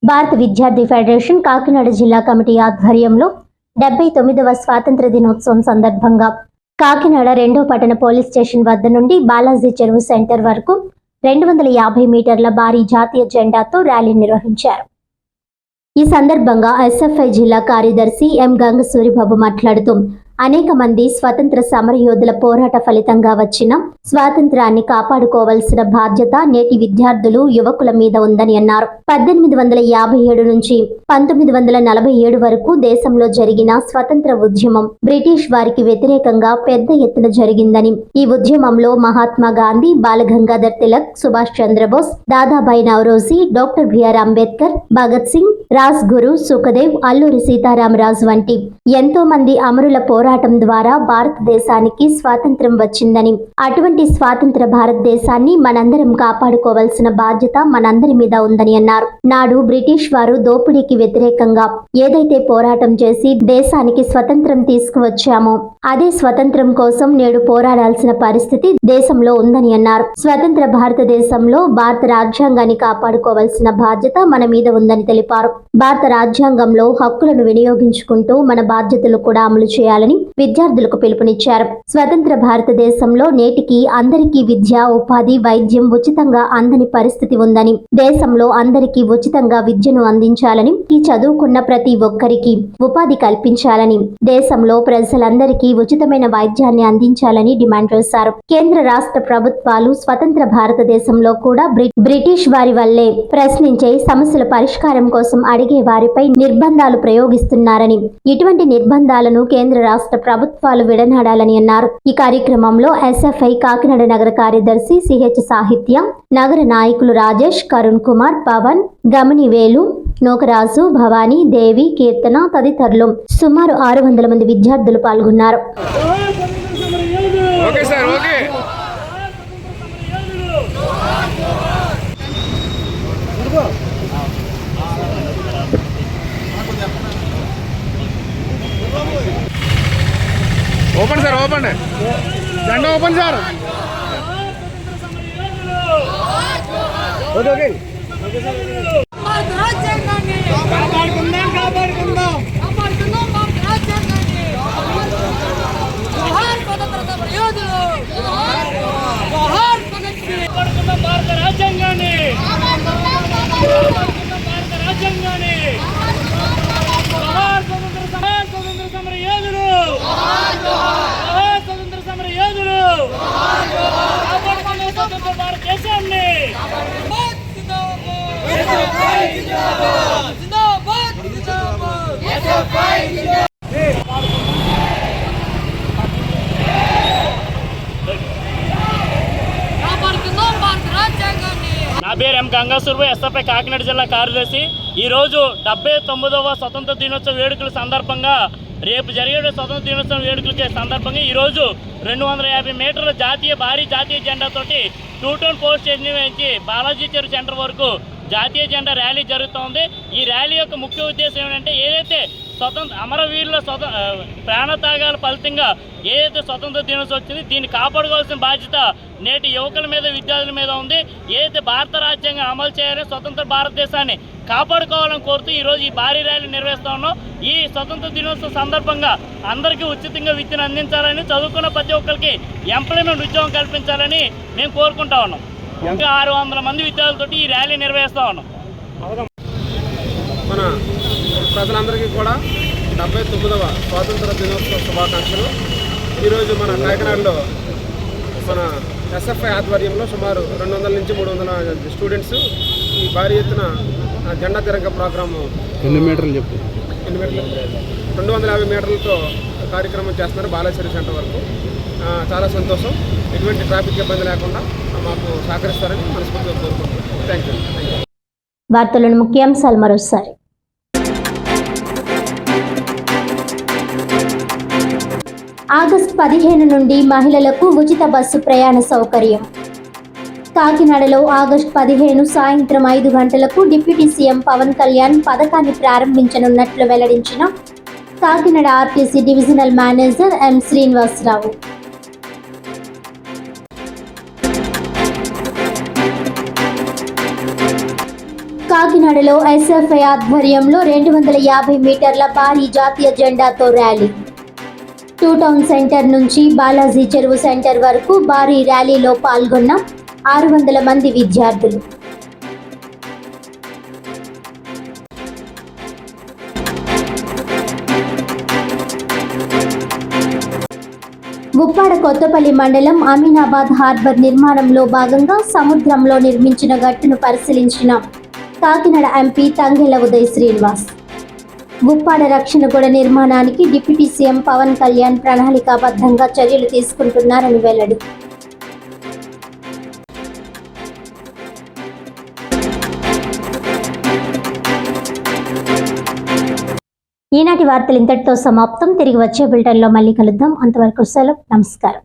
భారత విద్యార్థి ఫెడరేషన్ కాకినాడ జిల్లా కమిటీ ఆధ్వర్యంలో 79వ స్వాతంత్ర దినోత్సవం సందర్భంగా కాకినాడ 2వ పట్టణ పోలీస్ స్టేషన్ వద్ద నుండి బాలాజీ చెరువు సెంటర్ వరకు 250 మీటర్ల భారీ జాతీయ జెండాతో ర్యాలీ నిర్వహించారు. ఈ సందర్భంగా ఎస్ఎఫ్ఐ జిల్లా కార్యదర్శి ఎం గంగసూరిబాబు మాట్లాడుతూ అనేక మంది స్వతంత్ర సమరయోధుల పోరాట ఫలితంగా వచ్చిన స్వాతంత్రాన్ని కాపాడుకోవాల్సిన బాధ్యత నేటి విద్యార్థులు యువకుల మీద ఉందని అన్నారు. 1857 నుంచి 1947 వరకు దేశంలో జరిగిన స్వతంత్ర ఉద్యమం బ్రిటిష్ వారికి వ్యతిరేకంగా పెద్ద ఎత్తున జరిగిందని, ఈ ఉద్యమంలో మహాత్మా గాంధీ, బాలగంగాధర్ తిలక్, సుభాష్ చంద్రబోస్, దాదాబాయి నౌరోజీ, డాక్టర్ బిఆర్ అంబేద్కర్, భగత్ సింగ్, రాజ్ గురు, సుఖదేవ్, అల్లూరి సీతారామరాజు వంటి ఎంతో మంది అమరుల పోరాటం ద్వారా భారతదేశానికి స్వాతంత్రం వచ్చిందని, అటువంటి స్వాతంత్ర భారతదేశాన్ని మనందరం కాపాడుకోవాల్సిన బాధ్యత మనందరి మీద ఉందని అన్నారు. నాడు బ్రిటిష్ వారు దోపిడీకి వ్యతిరేకంగా ఏదైతే పోరాటం చేసి దేశానికి స్వతంత్రం తీసుకువచ్చామో అదే స్వతంత్రం కోసం నేడు పోరాడాల్సిన పరిస్థితి దేశంలో ఉందని అన్నారు. స్వతంత్ర భారతదేశంలో భారత రాజ్యాంగాన్ని కాపాడుకోవాల్సిన బాధ్యత మన మీద ఉందని తెలిపారు. భారత రాజ్యాంగంలో హక్కులను వినియోగించుకుంటూ మన బాధ్యతలు కూడా అమలు చేయాలని విద్యార్థులకు పిలుపునిచ్చారు. స్వతంత్ర భారతదేశంలో నేటికి అందరికీ విద్య, ఉపాధి, వైద్యం ఉచితంగా అందని పరిస్థితి ఉందని, దేశంలో అందరికీ ఉచితంగా విద్యను అందించాలని, ఈ చదువుకున్న ప్రతి ఒక్కరికి ఉపాధి కల్పించాలని, దేశంలో ప్రజలందరికీ ఉచితమైన వైద్యాన్ని అందించాలని డిమాండ్ చేశారు. కేంద్ర రాష్ట్ర ప్రభుత్వాలు స్వతంత్ర భారతదేశంలో కూడా బ్రిటిష్ వారి వల్లే ప్రశ్నించే సమస్యల పరిష్కారం కోసం అడిగే వారిపై నిర్బంధాలు ప్రయోగిస్తున్నారని, ఇటువంటి నిర్బంధాలను కేంద్ర రాష్ట్ర ప్రభుత్వాలు విడనాడాలని అన్నారు. ఈ కార్యక్రమంలో ఎస్ఎఫ్ఐ కాకినాడ నగర కార్యదర్శి సిహెచ్ సాహిత్య, నగర నాయకులు రాజేష్, కరుణ్ కుమార్, పవన్, గమనివేలు, నోకరాజు, భవానీ, దేవి, కీర్తన తదితరులు సుమారు 600 మంది విద్యార్థులు పాల్గొన్నారు. ఓపెన్ సార్, ఓపెన్ జెండా ఓపెన్ సార్. ఓకే కాపాడుకుందాం, కాపాడుకుందాం, కాపాడుకుందాం భారత రాజ్యాంగాన్ని. జోహార్ స్వతంత్ర సమరయోధులు, జోహార్ భగత్ సింగ్. కాపాడుకుందాం భారత రాజ్యాంగాన్ని, కాపాడుకుందాం భారత రాజ్యాంగాన్ని. జోహార్ స్వతంత్ర సమరయోధులు, జోహార్ స్వతంత్ర సమరయోధులు, కాపాడుకుందాం స్వతంత్ర భారతదేశాన్ని. నా పేరు ఎం గంగసూరిబాబు, ఎస్ఎఫ్ఐ కాకినాడ జిల్లా కార్యదర్శి. ఈరోజు 79వ స్వతంత్ర దినోత్సవ వేడుకల సందర్భంగా, రేపు జరిగే స్వతంత్ర దినోత్సవం వేడుకలకి సందర్భంగా ఈరోజు 250 మీటర్ల భారీ జాతీయ జెండాతోటి 2 టౌన్ పోలీస్ స్టేషన్ నుంచి బాలాజీ చెరువు సెంటర్ వరకు జాతీయ జెండా ర్యాలీ జరుగుతోంది. ఈ ర్యాలీ యొక్క ముఖ్య ఉద్దేశం ఏంటంటే, ఏదైతే అమరవీరుల ప్రాణత్యాగాల ఫలితంగా ఏదైతే స్వతంత్ర దినోత్సవం వచ్చింది, దీన్ని కాపాడుకోవాల్సిన బాధ్యత నేటి యువకుల మీద, విద్యార్థుల మీద ఉంది. ఏదైతే భారత రాజ్యాంగం అమలు చేయాలని, స్వతంత్ర భారతదేశాన్ని కాపాడుకోవాలని కోరుతూ ఈరోజు ఈ భారీ ర్యాలీ నిర్వహిస్తూ ఉన్నాం. ఈ స్వతంత్ర దినోత్సవం సందర్భంగా అందరికీ ఉచితంగా విద్యను అందించాలని, చదువుకున్న ప్రతి ఒక్కరికి ఎంప్లాయ్మెంట్ ఉద్యోగం కల్పించాలని మేము కోరుకుంటా ఉన్నాం. ఇంకా 600 మంది విద్యార్థులతో ఈ ర్యాలీ నిర్వహిస్తూ ఉన్నాం. మన ప్రజలందరికీ కూడా 79వ స్వాతంత్ర దినోత్సవ శుభాకాంక్షలు. ఈరోజు మన కాకినాడలో మన ఎస్ఎఫ్ఐ ఆధ్వర్యంలో సుమారు 200 నుంచి 300 స్టూడెంట్స్ ఈ భారీ ఎత్తున జెండా తిరంగ ప్రోగ్రాము 250 మీటర్లతో కార్యక్రమం చేస్తున్నారు బాలాజీ సెంటర్ వరకు. చాలా సంతోషం. ఎటువంటి ట్రాఫిక్ ఇబ్బంది లేకుండా మాకు సహకరిస్తారని మనస్ఫూర్తిగా కోరుకుంటున్నాం. Thank you. వార్తలను ముఖ్యాంశాలు మరోసారి. ఆగస్టు 15 నుండి మహిళలకు ఉచిత బస్సు ప్రయాణ సౌకర్యం. కాకినాడలో ఆగస్టు 15 సాయంత్రం 5 గంటలకు డిప్యూటీ సీఎం పవన్ కళ్యాణ్ పథకాన్ని ప్రారంభించనున్నట్లు వెల్లడించిన Kakinada RTC divisional manager M Srinivasarao. Kakinada కాకినాడలో ఎస్ఎఫ్ఐ ఆధ్వర్యంలో 250 మీటర్ల భారీ జాతీయ జెండాతో ర్యాలీ. 2 టౌన్ సెంటర్ నుంచి బాలాజీ చెరువు సెంటర్ వరకు భారీ ర్యాలీలో పాల్గొన్న 600 మంది విద్యార్థులు. ఉప్పాడ కొత్తపల్లి మండలం అమీనాబాద్ హార్బర్ నిర్మాణంలో భాగంగా సముద్రంలో నిర్మించిన గట్టును పరిశీలించిన కాకినాడ ఎంపీ తంగెళ్ల ఉదయ్ శ్రీనివాస్. ఉప్పాడ రక్షణ గోడ నిర్మాణానికి డిప్యూటీ సీఎం పవన్ కళ్యాణ్ ప్రణాళికాబద్ధంగా చర్యలు తీసుకుంటున్నారని వెల్లడి. ఈనాటి వార్తలు ఇంతటితో సమాప్తం. తిరిగి వచ్చే బులెటిన్లో మళ్ళీ కలుద్దాం. అంతవరకు సెలవు. నమస్కారం.